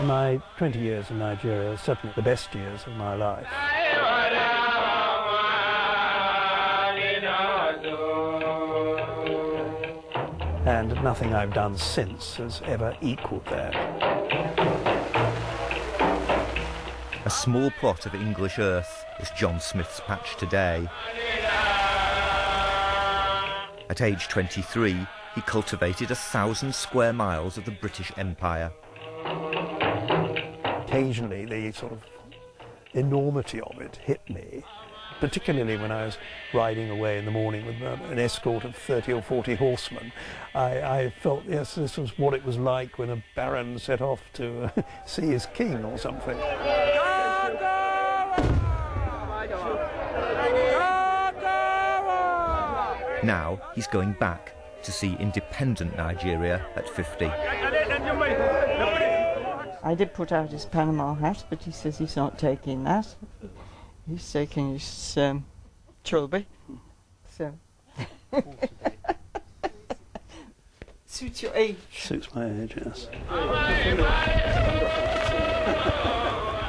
My 20 years in Nigeria are certainly the best years of my life. And nothing I've done since has ever equalled that. A small plot of English earth is John Smith's patch today. At age 23, he cultivated 1,000 square miles of the British Empire. Occasionally, the sort of enormity of it hit me, particularly when I was riding away in the morning with an escort of 30 or 40 horsemen. I felt, yes, this was what it was like when a baron set off to see his king or something. Now he's going back to see independent Nigeria at 50. I did put out his Panama hat, but he says he's not taking that. He's taking his trilby. So. Suits your age. Suits my age, yes.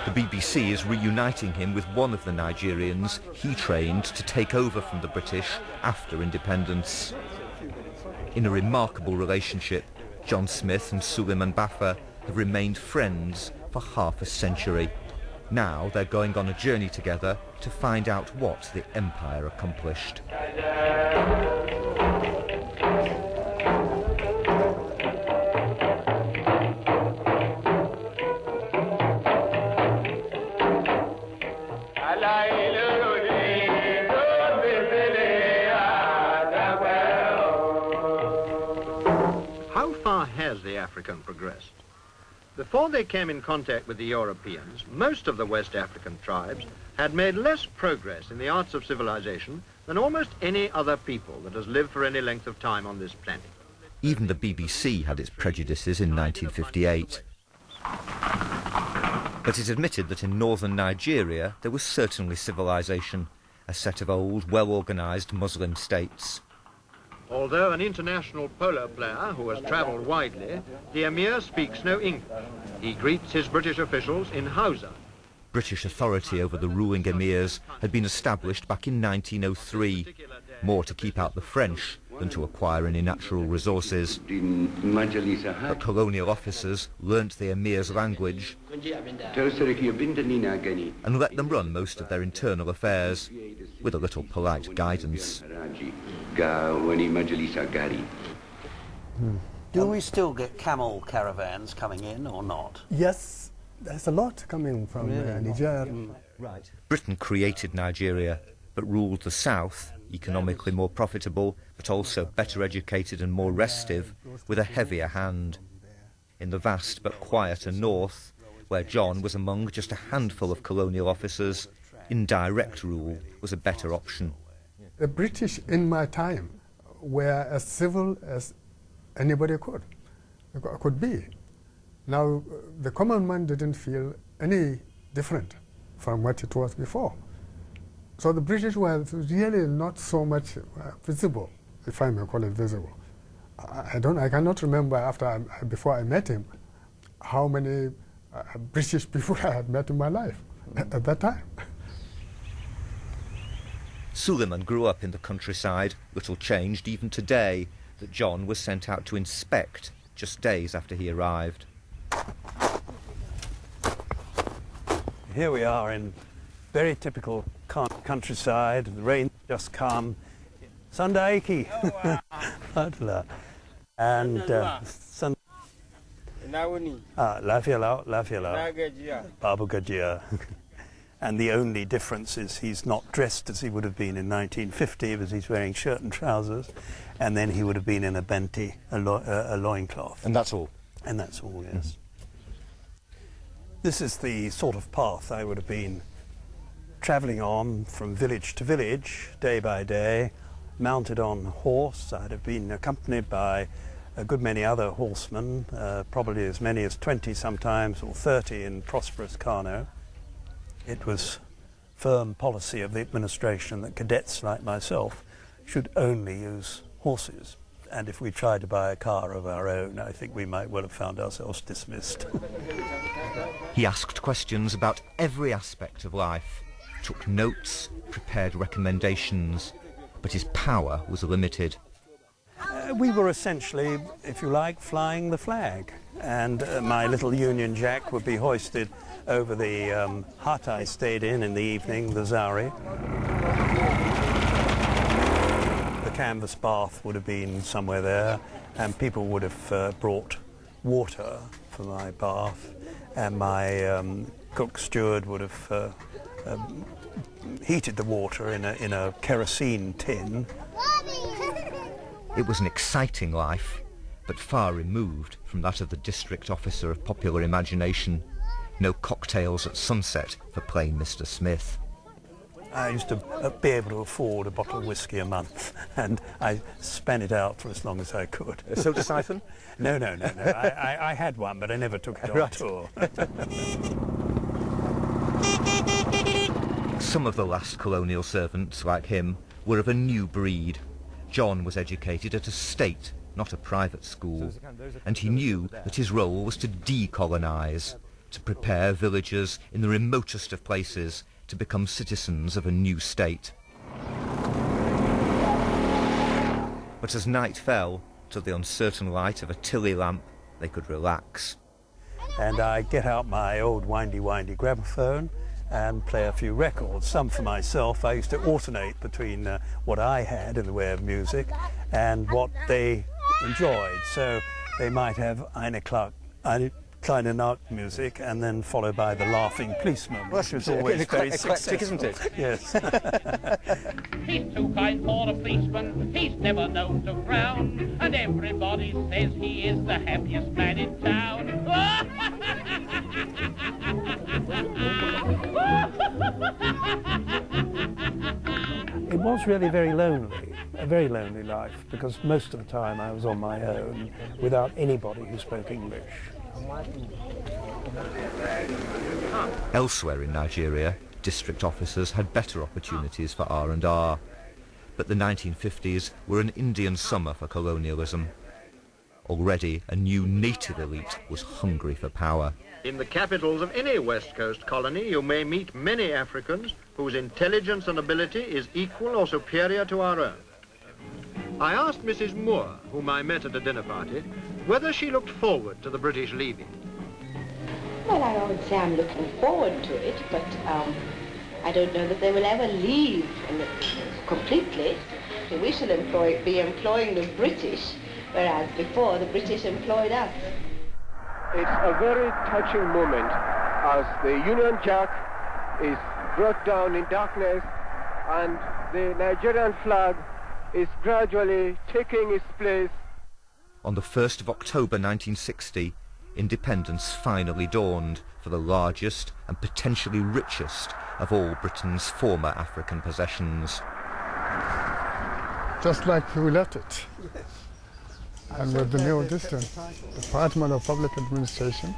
The BBC is reuniting him with one of the Nigerians he trained to take over from the British after independence. In a remarkable relationship, John Smith and Suleiman Baffa have remained friends for half a century. Now they're going on a journey together to find out what the empire accomplished. How far has the African progressed? Before they came in contact with the Europeans, most of the West African tribes had made less progress in the arts of civilization than almost any other people that has lived for any length of time on this planet. Even the BBC had its prejudices in 1958. But it admitted that in northern Nigeria there was certainly civilization, a set of old, well-organised Muslim states. Although an international polo player who has travelled widely, the Emir speaks no English. He greets his British officials in Hausa. British authority over the ruling emirs had been established back in 1903, more to keep out the French than to acquire any natural resources. But colonial officers learnt the emir's language and let them run most of their internal affairs, with a little polite guidance. Do we still get camel caravans coming in or not? Yes, there's a lot coming from Nigeria. Right. Britain created Nigeria, but ruled the south, economically more profitable, but also better educated and more restive, with a heavier hand. In the vast but quieter north, where John was among just a handful of colonial officers, indirect rule was a better option. The British in my time were as civil as anybody could be. Now, the common man didn't feel any different from what it was before. So the British were really not so much visible, if I may call it visible. I cannot remember before I met him, how many British people I had met in my life at that time. Suleiman grew up in the countryside, little changed even today, that John was sent out to inspect just days after he arrived. Here we are in very typical countryside. The rain just come. Sandaiki. And Lafia Babu Gajia. And the only difference is he's not dressed as he would have been in 1950, because he's wearing shirt and trousers, and then he would have been in a benti, a loincloth. And that's all? And that's all, yes. This is the sort of path I would have been travelling on from village to village, day by day, mounted on horse. I'd have been accompanied by a good many other horsemen, probably as many as 20 sometimes, or 30 in prosperous Kano. It was firm policy of the administration that cadets like myself should only use horses. And if we tried to buy a car of our own, I think we might well have found ourselves dismissed. He asked questions about every aspect of life, took notes, prepared recommendations, but his power was limited. We were essentially, if you like, flying the flag. And my little Union Jack would be hoisted over the hut I stayed in the evening, the Zari. The canvas bath would have been somewhere there, and people would have brought water for my bath, and my cook steward would have heated the water in a kerosene tin. It was an exciting life, but far removed from that of the district officer of popular imagination. No cocktails at sunset for plain Mr. Smith. I used to be able to afford a bottle of whiskey a month, and I span it out for as long as I could. A soda siphon? No. I had one, but I never took it on tour. Some of the last colonial servants, like him, were of a new breed. John was educated at a state, not a private school, and he knew that his role was to decolonise, to prepare villagers in the remotest of places to become citizens of a new state. But as night fell, to the uncertain light of a Tilly lamp, they could relax. And I get out my old windy gramophone and play a few records, some for myself. I used to alternate between what I had in the way of music and what they enjoyed. So they might have Eine Kleine Nacht music, and then followed by the Laughing Policeman, which was always very eclectic, isn't it? Yes. He's too kind for a policeman, he's never known to frown, and everybody says he is the happiest man in town. It was really very lonely, a very lonely life, because most of the time I was on my own without anybody who spoke English. Elsewhere in Nigeria, district officers had better opportunities for R&R, but the 1950s were an Indian summer for colonialism. Already, a new native elite was hungry for power. In the capitals of any West Coast colony, you may meet many Africans whose intelligence and ability is equal or superior to our own. I asked Mrs. Moore, whom I met at a dinner party, whether she looked forward to the British leaving. Well, I would say I'm looking forward to it, but I don't know that they will ever leave completely. We shall be employing the British, whereas before the British employed us. It's a very touching moment as the Union Jack is brought down in darkness and the Nigerian flag is gradually taking its place. On the 1st of October 1960, independence finally dawned for the largest and potentially richest of all Britain's former African possessions. Just like we left it. And with the new Department of Public Administration.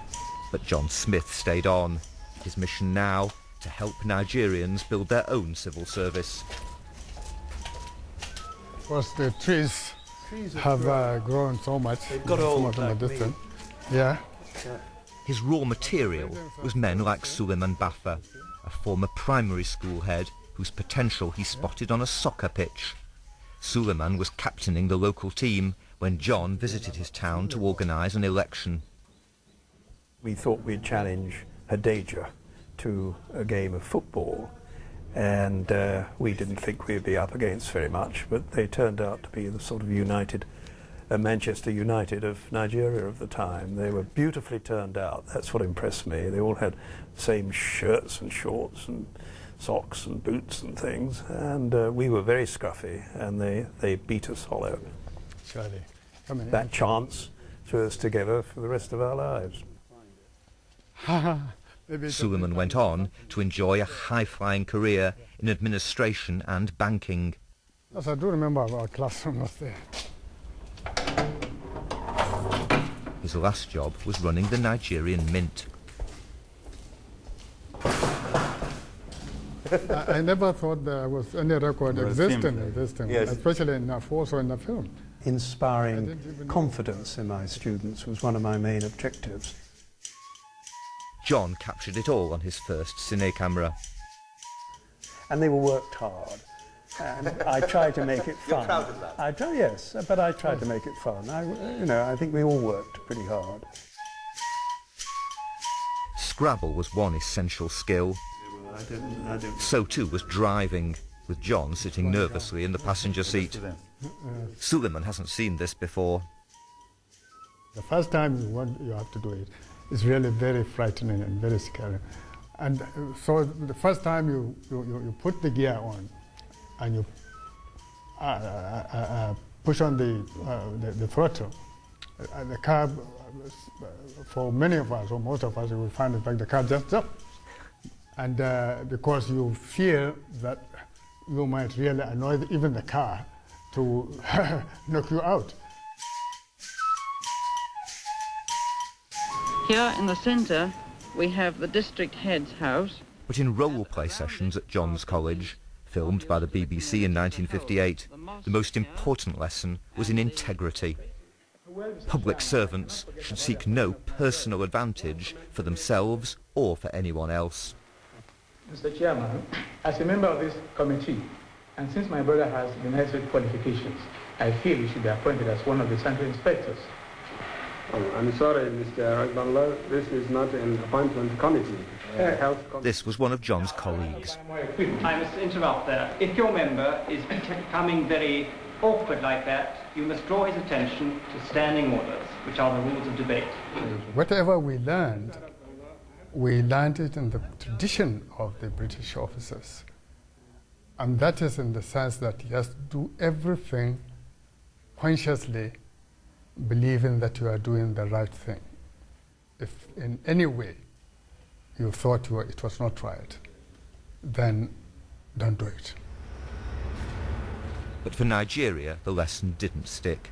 But John Smith stayed on. His mission now, to help Nigerians build their own civil service. Of course, the trees have grown so much. They've got old, some of them are distant. Yeah. His raw material was men like Suleiman Baffa, a former primary school head whose potential he spotted on a soccer pitch. Suleiman was captaining the local team when John visited his town to organise an election. We thought we'd challenge Hadejia to a game of football, and we didn't think we'd be up against very much, but they turned out to be the sort of Manchester United of Nigeria of the time. They were beautifully turned out. That's what impressed me. They all had the same shirts and shorts and socks and boots and things, and we were very scruffy, and they beat us hollow. Surely. That chance threw us together for the rest of our lives. Suleiman went on to enjoy a high-flying career in administration and banking. Yes, I do remember our classroom was there. His last job was running the Nigerian Mint. I never thought there was any record existing, yes. especially in also in the film. inspiring confidence in my students was one of my main objectives. John captured it all on his first cine camera. And they were worked hard. And I tried to make it fun. You're proud of that? Yes, but I tried to make it fun. I think we all worked pretty hard. Scrabble was one essential skill. So too was driving, with John sitting nervously in the passenger seat. Suleiman hasn't seen this before. The first time you have to do it, it's really very frightening and very scary. And so the first time you put the gear on and you push on the throttle, the car, for many of us, or most of us, you will find in fact the car just jumps. And because you fear that you might really annoy even the car to knock you out. Here in the centre, we have the district head's house. But in role-play sessions at John's College, filmed by the BBC in 1958, the most important lesson was in integrity. Public servants should seek no personal advantage for themselves or for anyone else. Mr. Chairman, as a member of this committee, and since my brother has the necessary qualifications, I feel he should be appointed as one of the central inspectors. Oh, I'm sorry, Mr. Agbanla, this is not an appointment committee. Health committee. This was one of John's colleagues. I must interrupt there. If your member is becoming very awkward like that, you must draw his attention to standing orders, which are the rules of debate. Whatever we learned it in the tradition of the British officers. And that is in the sense that you have to do everything consciously, believing that you are doing the right thing. If in any way you thought it was not right, then don't do it. But for Nigeria, the lesson didn't stick.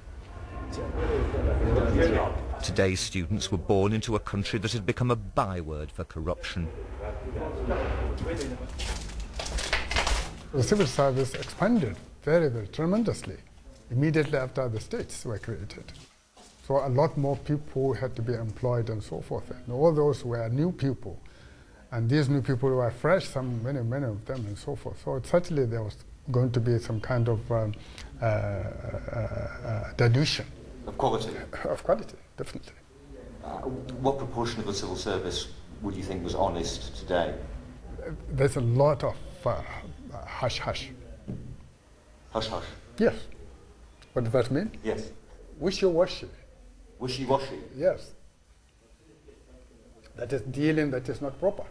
Today's students were born into a country that had become a byword for corruption. The civil service expanded very, very tremendously immediately after the states were created. So a lot more people had to be employed and so forth. And all those were new people. And these new people were fresh, many of them and so forth. So certainly there was going to be some kind of dilution. Of quality? Of quality, definitely. What proportion of the civil service would you think was honest today? There's a lot of hush-hush. Hush-hush? Yes. What does that mean? Yes. Wishy-washy. Wishy-washy? Yes. That is dealing that is not proper.